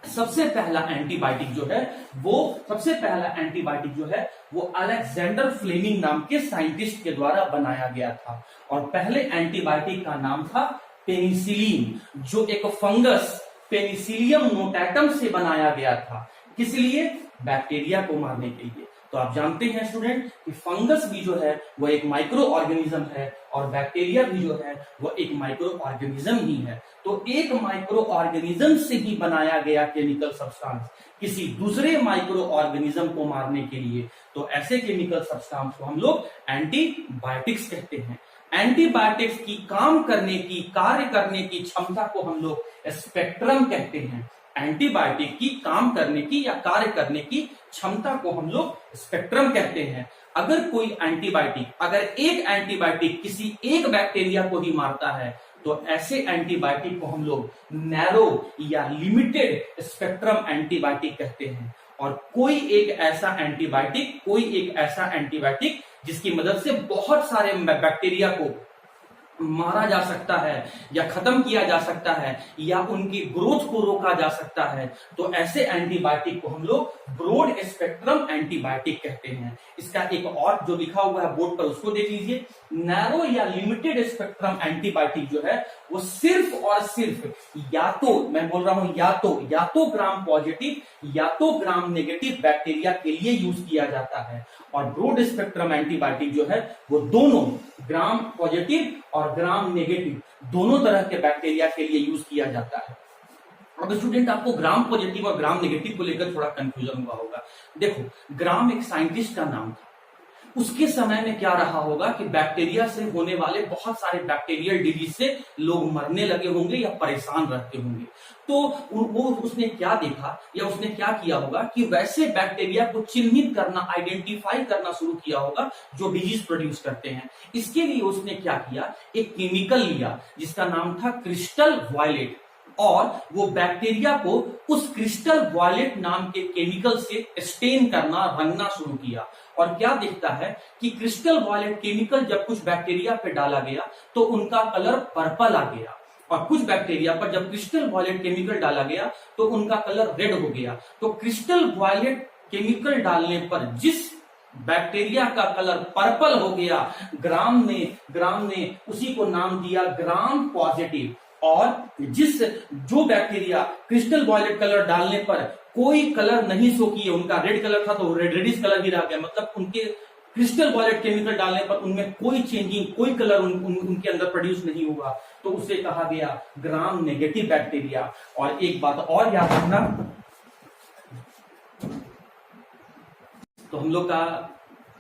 सबसे पहला एंटीबायोटिक जो है वो अलेक्जेंडर फ्लेमिंग नाम के साइंटिस्ट के द्वारा बनाया गया था। और पहले एंटीबायोटिक का नाम था पेनिसिलिन, जो एक फंगस पेनिसिलियम नोटाटम से बनाया गया था। किस लिए? बैक्टीरिया को मारने के लिए। तो आप जानते हैं स्टूडेंट कि फंगस भी जो है वो एक माइक्रो ऑर्गेनिज्म है और बैक्टीरिया भी जो है वो एक माइक्रो ऑर्गेनिज्म ही है। तो एक माइक्रो ऑर्गेनिज्म से ही बनाया गया केमिकल सब्सटेंस किसी दूसरे माइक्रो ऑर्गेनिज्म को मारने के लिए, तो ऐसे केमिकल सब्सटेंस को हम लोग एंटीबायोटिक्स कहते हैं। एंटीबायोटिक्स की काम करने की, कार्य करने की क्षमता को हम लोग स्पेक्ट्रम कहते हैं। एंटीबायोटिक की काम करने की या कार्य करने की क्षमता को हम लोग स्पेक्ट्रम कहते हैं। अगर एक एंटीबायोटिक किसी एक बैक्टीरिया को ही मारता है तो ऐसे एंटीबायोटिक को हम लोग नैरो या लिमिटेड स्पेक्ट्रम एंटीबायोटिक कहते हैं। और कोई एक ऐसा एंटीबायोटिक जिसकी मदद से बहुत सारे बैक्टीरिया को मारा जा सकता है या खत्म किया जा सकता है या उनकी ग्रोथ को रोका जा सकता है, तो ऐसे एंटीबायोटिक को हम लोग ब्रॉड स्पेक्ट्रम एंटीबायोटिक कहते हैं। इसका एक और जो लिखा हुआ है बोर्ड पर उसको देख लीजिए। नैरो या लिमिटेड स्पेक्ट्रम एंटीबायोटिक जो है वो सिर्फ और सिर्फ या तो ग्राम पॉजिटिव या तो ग्राम नेगेटिव बैक्टीरिया के लिए यूज किया जाता है। और ब्रॉड स्पेक्ट्रम एंटीबायोटिक जो है वो दोनों ग्राम पॉजिटिव और ग्राम नेगेटिव दोनों तरह के बैक्टीरिया के लिए यूज किया जाता है। अब स्टूडेंट आपको ग्राम पॉजिटिव और ग्राम नेगेटिव को लेकर थोड़ा कंफ्यूजन हुआ होगा। देखो, ग्राम एक साइंटिस्ट का नाम था, उसके समय में क्या रहा होगा कि बैक्टीरिया से होने वाले बहुत सारे बैक्टीरियल डिजीज से लोग मरने लगे होंगे या परेशान रहते होंगे। तो वो उसने क्या देखा या उसने क्या किया होगा कि वैसे बैक्टीरिया को चिन्हित करना, आइडेंटिफाई करना शुरू किया होगा जो डिजीज प्रोड्यूस करते हैं। इसके लिए उसने क्या किया, एक केमिकल लिया जिसका नाम था क्रिस्टल वायलेट, और वो बैक्टीरिया को उस क्रिस्टल वायलेट नाम के केमिकल से स्टेन करना, रंगना शुरू किया। और क्या देखता है कि क्रिस्टल वायलेट केमिकल जब कुछ बैक्टीरिया पे डाला गया तो उनका कलर पर्पल आ गया, और कुछ बैक्टीरिया पर जब क्रिस्टल वायलेट केमिकल डाला गया तो उनका कलर रेड हो गया। तो क्रिस्टल वायलेट केमिकल डालने पर जिस बैक्टीरिया का कलर पर्पल हो गया, ग्राम ने उसी को नाम दिया ग्राम पॉजिटिव। और जो बैक्टीरिया क्रिस्टल वायलेट कलर डालने पर कोई कलर नहीं शो किए, उनका रेड कलर था तो रेडिश कलर ही रह गया, मतलब उनके क्रिस्टल वायलेट केमिकल डालने पर उनमें कोई चेंजिंग, कोई कलर उनके अंदर प्रोड्यूस नहीं हुआ, तो उसे कहा गया ग्राम नेगेटिव बैक्टीरिया। और एक बात और याद रखना, तो हम लोग का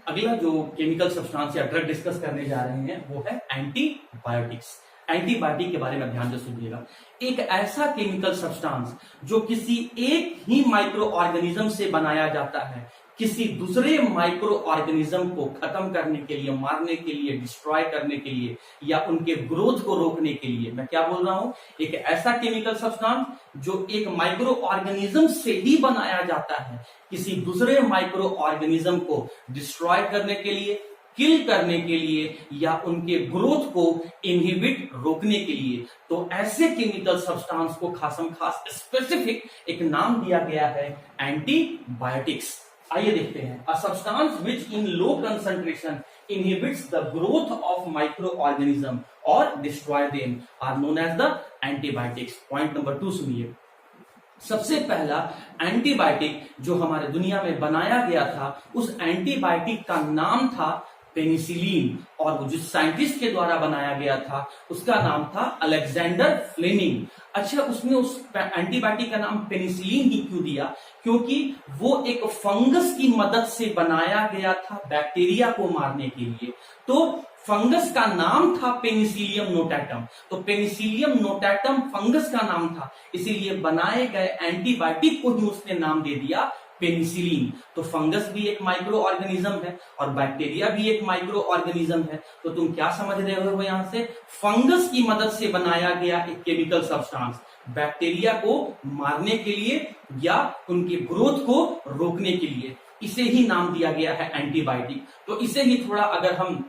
अगला जो केमिकल सब्सटेंस या ड्रग डिस्कस करने जा रहे हैं वो है एंटीबायोटिक्स। एंटीबायोटिक के बारे में ध्यान से सुनिएगा। एक ऐसा केमिकल सब्सटेंस जो किसी एक ही माइक्रो ऑर्गेनिज्म से बनाया जाता है, किसी दूसरे माइक्रो ऑर्गेनिज्म को खत्म करने के लिए, मारने के लिए, डिस्ट्रॉय करने के लिए, या उनके ग्रोथ को रोकने के लिए। मैं क्या बोल रहा हूं, एक ऐसा केमिकल सब्सटेंस जो एक माइक्रो ऑर्गेनिज्म से ही बनाया जाता है, किसी दूसरे माइक्रो ऑर्गेनिज्म को डिस्ट्रॉय करने के लिए, किल करने के लिए, या उनके ग्रोथ को इनहिबिट, रोकने के लिए। तो ऐसे केमिकल सब्सटेंस को खासम खास स्पेसिफिक एक नाम दिया गया है एंटीबायोटिक्स। आइए देखते हैं। A substance which in low concentration inhibits the growth of microorganism or destroy them are known as the antibiotics। Point number 2 सुनिए। सबसे पहला एंटीबायोटिक जो हमारे दुनिया में बनाया गया था, उस एंटीबायोटिक का नाम था पेनिसिलिन, और वो जिस साइंटिस्ट के द्वारा बनाया गया था उसका नाम था अलेक्जेंडर फ्लेमिंग। अच्छा, उसने उस एंटीबायोटिक का नाम पेनिसिलिन ही क्यों दिया? क्योंकि वो एक फंगस की मदद से बनाया गया था बैक्टीरिया को मारने के लिए। तो फंगस का नाम था पेनिसिलियम नोटाटम, तो पेनिसिलियम नोटाटम फंगस का नाम था, इसीलिए बनाए गए एंटीबायोटिक को ही उसने नाम दे दिया पेनिसिलिन। तो फंगस भी एक माइक्रो ऑर्गेनिज्म है और बैक्टीरिया भी एक माइक्रो ऑर्गेनिज्म है। तो तुम क्या समझ रहे हो यहां से? फंगस की मदद से बनाया गया एक केमिकल सब्सटेंस बैक्टीरिया को मारने के लिए या उनके ग्रोथ को रोकने के लिए, इसे ही नाम दिया गया है एंटीबायोटिक। तो इसे ही थोड़ा अगर हम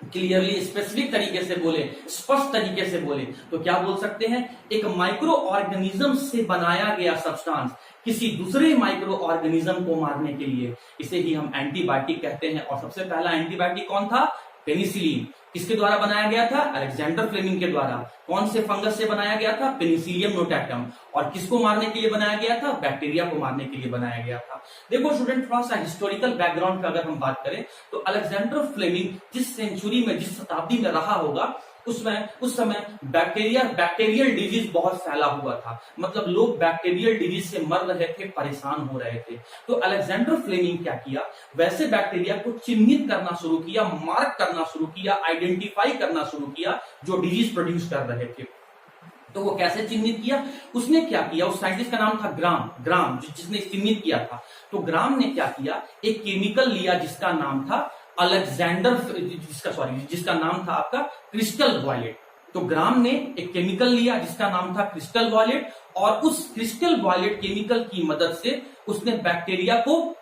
क्लियरली, स्पेसिफिक तरीके से बोले, स्पष्ट तरीके से बोले, तो क्या बोल सकते हैं? एक माइक्रो ऑर्गेनिज्म से बनाया गया सब्सटेंस किसी दूसरे माइक्रो ऑर्गेनिज्म को मारने के लिए, इसे ही हम एंटीबायोटिक कहते हैं। और सबसे पहला एंटीबायोटिक कौन था? पेनिसिलिन। किसके द्वारा बनाया गया था? अलेक्जेंडर फ्लेमिंग के द्वारा। कौन से फंगस से बनाया गया था? Penicillium notatum. और किसको मारने के लिए बनाया गया था? बैक्टीरिया को मारने के लिए बनाया गया था। देखो स्टूडेंट, थोड़ा सा हिस्टोरिकल बैकग्राउंड का अगर हम बात करें तो अलेक्जेंडर फ्लेमिंग जिस सेंचुरी में, जिस शताब्दी में रहा होगा, उस समय बैक्टीरियल डिजीज बहुत फैला हुआ था, मतलब लोग बैक्टीरियल डिजीज से मर रहे थे, परेशान हो रहे थे। तो अलेक्जेंडर फ्लेमिंग क्या किया, वैसे बैक्टीरिया को चिन्हित करना शुरू किया, मार्क करना शुरू किया, आइडेंटिफाई करना शुरू किया जो डिजीज प्रोड्यूस कर रहे थे। तो वो कैसे चिन्हित किया? उसने क्या किया, उस साइंटिस्ट का नाम था ग्राम जिसने चिन्हित किया था। तो ग्राम ने क्या किया, एक केमिकल लिया जिसका नाम था जिसका नाम था आपका क्रिस्टल वायलेट। तो ग्राम ने एक केमिकल लिया जिसका नाम था क्रिस्टल वायलेट, और उस क्रिस्टल वायलेट केमिकल की मदद से उसने बैक्टीरिया को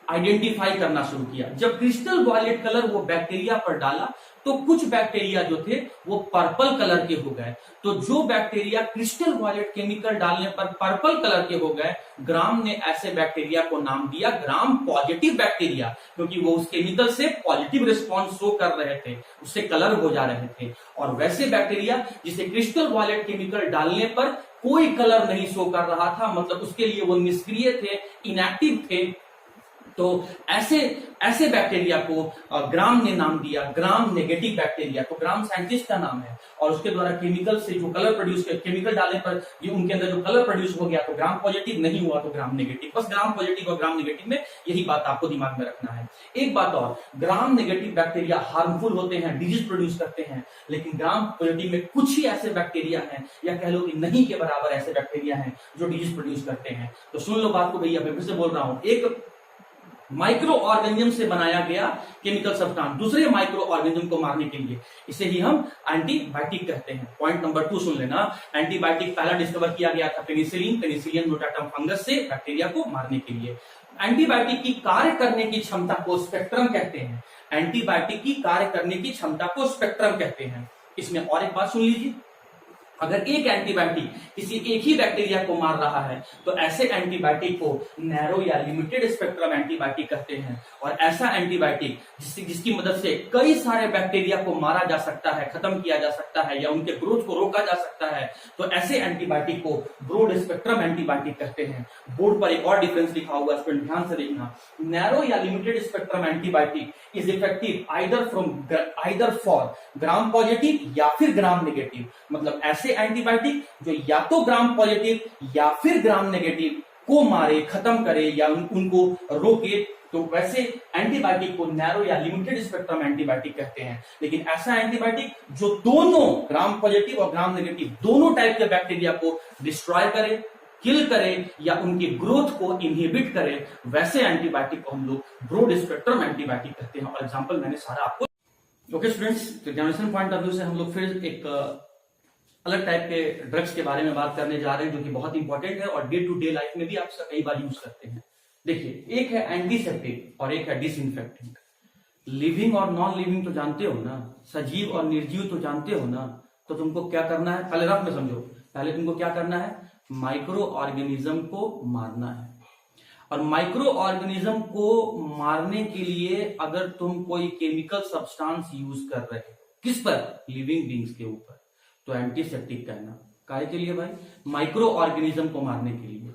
आइडेंटिफाई करना शुरू किया। जब क्रिस्टल वायलेट कलर वो बैक्टीरिया पर डाला तो कुछ बैक्टीरिया जो थे वो पर्पल कलर के हो गए। तो जो बैक्टीरिया क्रिस्टल वायलेट केमिकल डालने पर पर्पल कलर के हो गए, ग्राम ने ऐसे बैक्टीरिया को नाम दिया ग्राम पॉजिटिव बैक्टीरिया, क्योंकि वो उस केमिकल से पॉजिटिव रिस्पॉन्स शो कर रहे थे, उससे कलर हो जा रहे थे। और वैसे बैक्टीरिया जिसे क्रिस्टल वायलेट केमिकल डालने पर कोई कलर नहीं शो कर रहा था, मतलब उसके लिए वो निष्क्रिय थे, इनएक्टिव थे, तो ऐसे ऐसे बैक्टीरिया को ग्राम ने नाम दिया ग्राम नेगेटिव बैक्टीरिया। तो ग्राम साइंटिस्ट का नाम है और उसके द्वारा केमिकल से जो कलर प्रोड्यूस केमिकल डालने पर ये उनके अंदर जो कलर प्रोड्यूस हो गया तो ग्राम पॉजिटिव, नहीं हुआ तो ग्राम नेगेटिव। बस ग्राम पॉजिटिव और ग्राम नेगेटिव में यही बात आपको दिमाग में रखना है। एक बात और, ग्राम नेगेटिव बैक्टीरिया हार्मफुल होते हैं, डिजीज प्रोड्यूस करते हैं, लेकिन ग्राम पॉजिटिव में कुछ ही ऐसे बैक्टीरिया हैं या कह लो कि नहीं के बराबर ऐसे बैक्टीरिया हैं जो डिजीज प्रोड्यूस करते हैं। तो सुन लो बात को भैया, मैं फिर से बोल रहा हूं, एक माइक्रो ऑर्गेनिज्म से बनाया गया केमिकल सब्सटेंस दूसरे माइक्रो ऑर्गेनिज्म को मारने के लिए, इसे ही हम एंटीबायोटिक कहते हैं। पॉइंट नंबर 2 सुन लेना, एंटीबायोटिक पहला डिस्कवर किया गया था पेनिसिलिन, पेनिसिलियम नोटाटम फंगस से बैक्टीरिया को मारने के लिए। एंटीबायोटिक की कार्य करने की क्षमता को स्पेक्ट्रम कहते हैं। एंटीबायोटिक की कार्य करने की क्षमता को स्पेक्ट्रम कहते हैं। इसमें और एक बात सुन लीजिए, अगर एक एंटीबायोटिक किसी एक ही बैक्टीरिया को मार रहा है तो ऐसे एंटीबायोटिक को नैरो या लिमिटेड स्पेक्ट्रम एंटीबायोटिक कहते हैं। और ऐसा एंटीबायोटिक जिसकी मदद से कई सारे बैक्टीरिया को मारा जा सकता है, खत्म किया जा सकता है या उनके ग्रोथ को रोका जा सकता है, तो ऐसे एंटीबायोटिक को ब्रॉड स्पेक्ट्रम एंटीबायोटिक कहते हैं। बोर्ड पर एक और डिफरेंस लिखा हुआ है, इसको ध्यान से देखना। नैरो या limited spectrum antibiotic is effective either for gram positive या फिर ग्राम नेगेटिव। मतलब ऐसे एंटीबायोटिक जो या तो ग्राम पॉजिटिव या फिर ग्राम नेगेटिव को मारे, खत्म करे या उनको रोके, तो वैसे एंटीबायोटिक को नैरो या लिमिटेड स्पेक्ट्रम एंटीबायोटिक कहते हैं। लेकिन ऐसा एंटीबायोटिक जो दोनों ग्राम पॉजिटिव और ग्राम नेगेटिव दोनों टाइप के बैक्टीरिया को डिस्ट्रॉय करे, किल करे या उनकी ग्रोथ को इनहिबिट करे, वैसे एंटीबायोटिक को हम लोग ब्रॉड स्पेक्ट्रम एंटीबायोटिक कहते हैं। और एग्जांपल मैंने सारा आपको। ओके स्टूडेंट्स, तो एग्जामिनेशन पॉइंट ऑफ व्यू से हम लोग फिर एक अलग टाइप के ड्रग्स के बारे में बात करने जा रहे हैं जो कि बहुत इंपॉर्टेंट है और डे टू डे लाइफ में भी आप इसका कई बार यूज करते हैं। देखिए, एक है एंटीसेप्टिक और एक है डिसइंफेक्टेंट। लिविंग और नॉन लिविंग तो जानते हो ना, सजीव और निर्जीव तो जानते हो ना, तो तुमको क्या करना है, पहले रफ में समझो। पहले तुमको क्या करना है, माइक्रो ऑर्गेनिज्म को मारना है। और माइक्रो ऑर्गेनिज्म को मारने के लिए अगर तुम कोई केमिकल सब्सटेंस यूज कर रहे हो, किस पर, लिविंग बींग्स के ऊपर, तो एंटीसेप्टिक कहना। काहे के लिए भाई, माइक्रो ऑर्गेनिज्म को मारने के लिए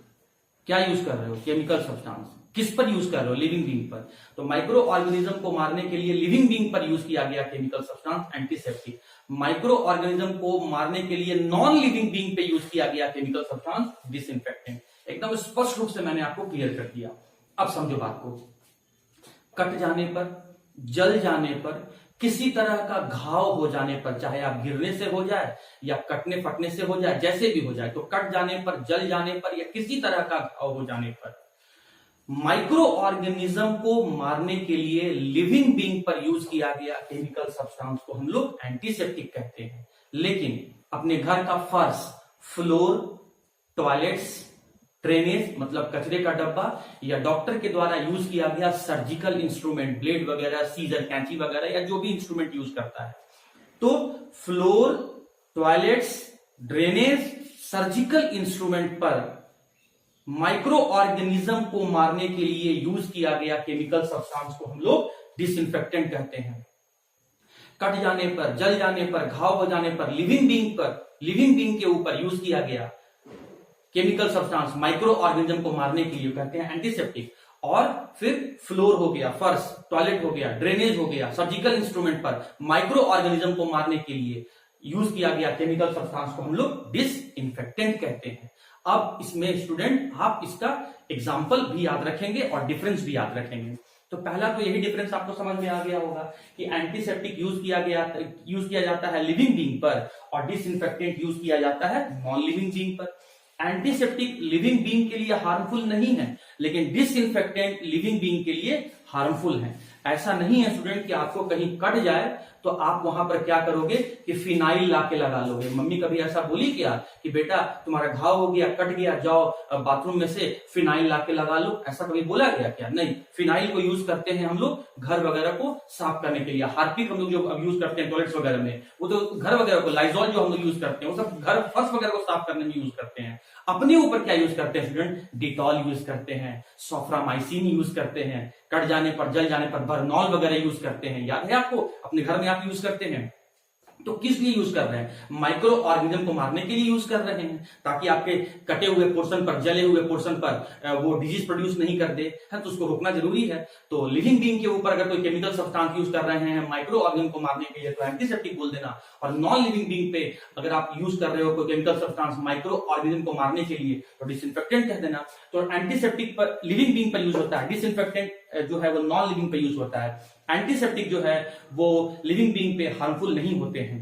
क्या यूज कर रहे हो, केमिकल सब्सटेंस। किस पर यूज कर रहे हो, लिविंग बींग पर। तो माइक्रो ऑर्गेनिज्म को मारने के लिए लिविंग बींग पर यूज किया गया chemical substance antiseptic. Micro organism को मारने के लिए नॉन लिविंग बींग पे यूज किया गया केमिकल सब्सटेंस डिसइंफेक्टेंट। एकदम स्पष्ट रूप से मैंने आपको क्लियर कर दिया। अब समझो बात को, कट जाने पर, जल जाने पर, किसी तरह का घाव हो जाने पर, चाहे आप गिरने से हो जाए या कटने फटने से हो जाए, जैसे भी हो जाए, तो कट जाने पर, जल जाने पर या किसी तरह का घाव हो जाने पर माइक्रो ऑर्गेनिज्म को मारने के लिए लिविंग बींग पर यूज किया गया केमिकल सब्सटेंस को हम लोग एंटीसेप्टिक कहते हैं। लेकिन अपने घर का फर्श, फ्लोर, टॉयलेट्स, ड्रेनेज मतलब कचरे का डब्बा या डॉक्टर के द्वारा यूज किया गया सर्जिकल इंस्ट्रूमेंट, ब्लेड वगैरह, सीजर, कैंची वगैरह या जो भी इंस्ट्रूमेंट यूज करता है, तो floor, toilets, drainage, surgical instrument पर माइक्रो ऑर्गेनिज्म को मारने के लिए यूज किया गया केमिकल सब्सटेंस को हम लोग डिसइंफेक्टेंट कहते हैं। कट जाने पर, जल जाने पर, घाव हो जाने पर, लिविंग बींग के ऊपर यूज किया गया केमिकल सब्सटेंस माइक्रो ऑर्गेनिज्म को मारने के लिए कहते हैं एंटीसेप्टिक। और फिर फ्लोर हो गया, फर्श, टॉयलेट हो गया, ड्रेनेज हो गया, सर्जिकल इंस्ट्रूमेंट पर माइक्रो ऑर्गेनिज्म को मारने के लिए यूज किया गया केमिकल सब्सटेंस को हम लोग डिसइंफेक्टेंट कहते हैं। अब इसमें स्टूडेंट आप इसका एग्जाम्पल भी याद रखेंगे और डिफरेंस भी याद रखेंगे। तो पहला तो यही डिफरेंस आपको समझ में आ गया होगा कि एंटीसेप्टिक यूज किया जाता है लिविंग बींग पर और डिसइंफेक्टेंट यूज किया जाता है नॉन लिविंग बींग पर। एंटीसेप्टिक लिविंग बींग के लिए हार्मफुल नहीं है, लेकिन डिसइंफेक्टेंट लिविंग बींग के लिए हार्मफुल है। ऐसा नहीं है स्टूडेंट कि आपको कहीं कट जाए तो आप वहां पर क्या करोगे कि फिनाइल लाके लगा लोगे। मम्मी कभी ऐसा बोली क्या कि बेटा तुम्हारा घाव हो गया, कट गया, जाओ बाथरूम में से फिनाइल लाके लगा लो, ऐसा कभी बोला गया क्या? नहीं। फिनाइल को यूज करते हैं हम लोग घर वगैरह को साफ करने के लिए। हार्पिक हम लोग जो अब यूज करते हैं टॉयलेट्स वगैरह में, वो तो घर वगैरह को, लाइजॉल जो हम लोग यूज करते हैं वो सब घर फर्श वगैरह को साफ करने में यूज करते हैं। अपने ऊपर क्या यूज करते हैं स्टूडेंट? डिटॉल यूज करते हैं, सोफ्रामाइसिन यूज करते हैं, कट जाने पर, जल जाने पर बर्नॉल वगैरह यूज करते हैं। याद है आपको? अपने घर में आप यूज करते हैं। तो किस लिए यूज कर रहे हैं? माइक्रो ऑर्गेनिज्म को मारने के लिए यूज कर रहे हैं, ताकि आपके कटे हुए पोर्शन पर, जले हुए पोर्शन पर वो डिजीज प्रोड्यूस नहीं कर दे, है तो उसको रोकना जरूरी है। तो लिविंग बीइंग के ऊपर अगर कोई केमिकल सब्सटेंस यूज कर रहे हैं माइक्रो ऑर्गेनिज्म को मारने के लिए तो एंटीसेप्टिक बोल देना, और नॉन लिविंग बीइंग पे अगर आप यूज कर रहे हो कोई केमिकल सब्सटेंस माइक्रो ऑर्गेनिज्म को मारने के लिए तो डिसइंफेक्टेंट कह देना। तो एंटीसेप्टिक पर लिविंग बीइंग पर यूज होता है, डिसइंफेक्टेंट जो है वो नॉन लिविंग पे यूज होता है। एंटीसेप्टिक जो है वो लिविंग बीइंग पे हार्मफुल नहीं होते हैं,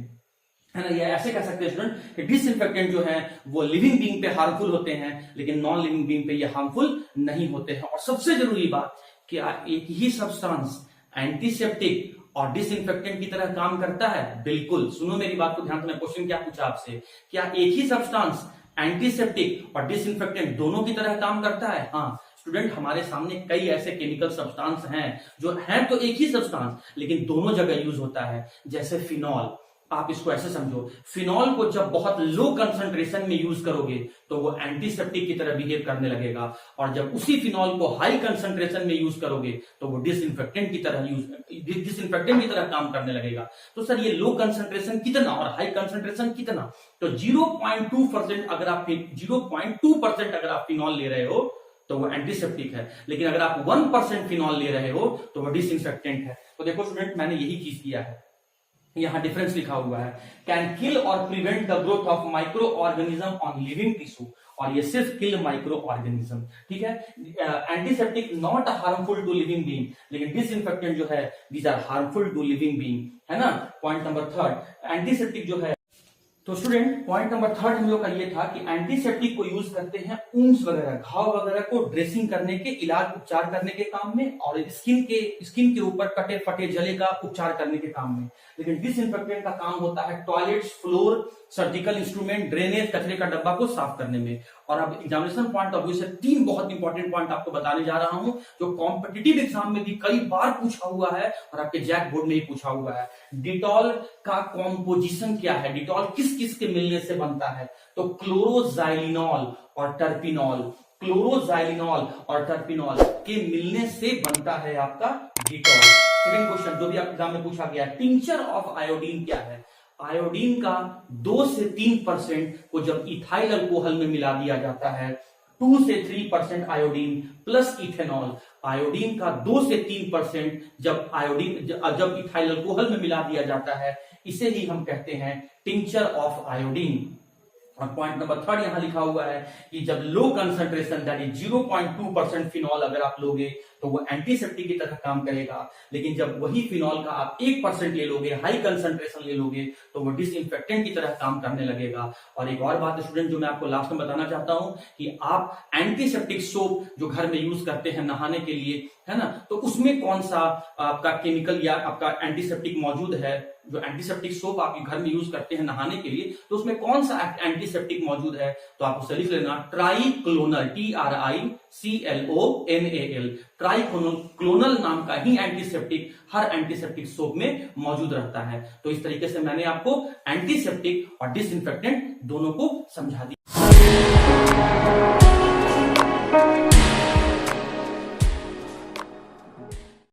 है ना। ये ऐसे कह सकते हैं स्टूडेंट कि डिसइंफेक्टेंट जो है वो लिविंग बीइंग पे हार्मफुल होते हैं, लेकिन नॉन लिविंग बीइंग पे ये हार्मफुल नहीं होते हैं। और सबसे जरूरी बात कि एक ही सब्सटेंस एंटीसेप्टिक और डिसइंफेक्टेंट की तरह काम करता है? बिल्कुल। सुनो मेरी बात को ध्यान से, मैं क्वेश्चन क्या पूछा आपसे, क्या एक ही सब्सटेंस एंटीसेप्टिक और डिसइंफेक्टेंट दोनों की तरह काम करता है? हाँ स्टूडेंट, हमारे सामने कई ऐसे केमिकल सब्सटेंस हैं जो है तो एक ही सब्सटेंस लेकिन दोनों जगह यूज होता है। जैसे फिनॉल, आप इसको ऐसे समझो, फिनॉल को जब बहुत लो कंसंट्रेशन में यूज करोगे तो वो एंटीसेप्टिक की तरह बिहेव करने लगेगा, और जब उसी फिनॉल को हाई कंसंट्रेशन में यूज करोगे तो वो डिसइंफेक्टेंट की तरह काम करने लगेगा। तो सर ये लो कंसंट्रेशन कितना और हाई कंसंट्रेशन कितना? तो 0.2% अगर आप 0.2% अगर आप फिनॉल ले रहे हो तो वो एंटीसेप्टिक है, लेकिन अगर आप 1% फिनॉल ले रहे हो तो वो डिसइंफेक्टेंट है। तो देखो स्टूडेंट, मैंने यही चीज किया है, यहां डिफरेंस लिखा हुआ है, कैन किल और prevent the growth of micro organism on living tissue, और ये सिर्फ किल माइक्रो ऑर्गेनिज्म, ठीक है। Antiseptic not harmful to living being, लेकिन डिसइंफेक्टेंट जो है these are harmful to living being, है ना। पॉइंट नंबर 3, एंटीसेप्टिक जो है, तो स्टूडेंट पॉइंट नंबर 3 हम लोग का ये था कि एंटीसेप्टिक को यूज करते हैं ऊंस वगैरह, घाव वगैरह को ड्रेसिंग करने के, इलाज उपचार करने के काम में, और स्किन के ऊपर कटे फटे जले का उपचार करने के काम में। लेकिन डिसइंफेक्टेंट का काम होता है toilets, floor, surgical instrument, drainage, कचरे का डब्बा को साफ करने में। और अब एग्जामिनेशन पॉइंट ऑफ व्यू से 3 बहुत इंपॉर्टेंट पॉइंट आपको बताने जा रहा हूं जो कॉम्पिटिटिव एग्जाम में भी कई बार पूछा हुआ है और आपके जैक बोर्ड में ही पूछा हुआ है। डिटॉल का कॉम्पोजिशन क्या है, डिटॉल किस किस के मिलने से बनता है? तो क्लोरोजाइलिनॉल और टर्पिनॉल, क्लोरोजाइलिनॉल और टर्पिनॉल के मिलने से बनता है आपका डिटॉल। सेकंड क्वेश्चन जो भी आप एग्जाम में पूछा गया, टिंचर ऑफ आयोडीन क्या है? आयोडीन का 2 से 3% को जब इथाइल अल्कोहल में मिला दिया जाता है, 2 से 3% आयोडीन प्लस इथेनॉल, आयोडीन का 2 से 3% जब इथाइल अल्कोहल में मिला दिया जाता है, इसे ही हम कहते हैं टिंचर ऑफ आयोडीन। और पॉइंट नंबर 3 यहां लिखा हुआ है कि जब low concentration that is 0.2% phenol अगर आप लोगे तो वो एंटीसेप्टिक की तरह काम करेगा, लेकिन जब वही फिनॉल का आप 1% ले लोगे, हाई कंसंट्रेशन ले लोगे, तो वो डिसइंफेक्टेंट की तरह काम करने लगेगा। और एक और बात स्टूडेंट जो मैं आपको लास्ट में बताना चाहता हूं कि आप एंटीसेप्टिक सोप जो घर में यूज करते हैं नहाने के लिए, है ना, तो उसमें कौन सा आपका केमिकल या आपका एंटीसेप्टिक मौजूद है? जो एंटीसेप्टिक सोप आप घर में यूज करते हैं नहाने के लिए, तो उसमें कौन सा एंटीसेप्टिक मौजूद है? तो आप उसे लिख लेना, ट्राइक्लोनल, TRICLONAL, ट्राइक्लोनल नाम का ही एंटीसेप्टिक हर एंटीसेप्टिक सोप में मौजूद रहता है। तो इस तरीके से मैंने आपको एंटीसेप्टिक और डिसइंफेक्टेंट दोनों को समझा दिया।